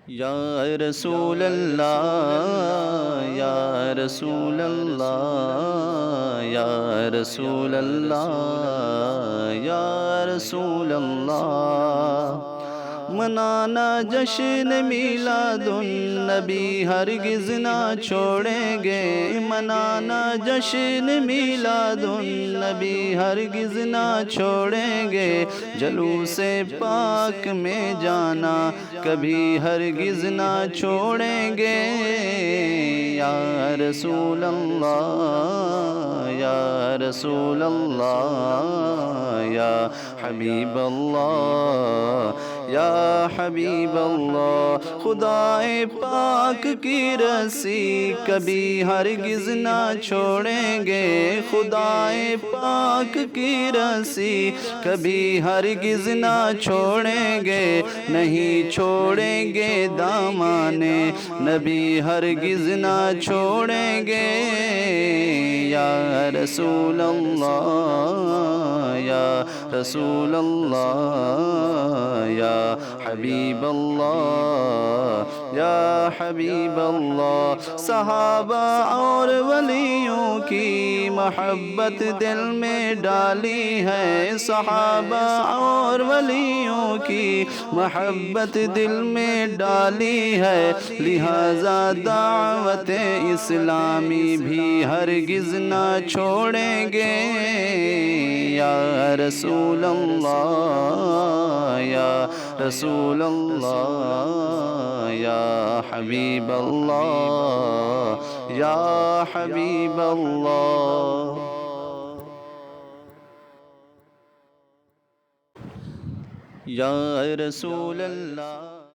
یا رسول اللہ یا رسول اللہ یا رسول اللہ یا رسول اللہ، منانا جشن میلاد النبی ہرگز نہ چھوڑیں گے، منانا جشن میلاد النبی ہرگز نہ چھوڑیں گے، جلوس پاک میں جانا کبھی ہرگز نہ چھوڑیں گے، یا رسول اللہ یا رسول اللہ یا حبیب اللہ یا حبیب اللہ، خدائے پاک کی رسی کبھی ہرگز نہ چھوڑیں گے، خدائے پاک کی رسی کبھی ہرگز نہ چھوڑیں گے، نہیں چھوڑیں گے دامان نبی ہرگز نہ چھوڑیں گے، یا رسول اللہ یا رسول اللہ یا حبیب اللہ یا حبیب اللہ، صحابہ اور ولیوں کی محبت دل میں ڈالی ہے، صحابہ اور ولیوں کی محبت دل میں ڈالی ہے، لہذا دعوت اسلامی بھی ہرگز نہ چھوڑیں گے، یا رسول اللہ یا رسول اللہ یا حبیب اللہ یا حبیب اللہ، یا رسول اللہ۔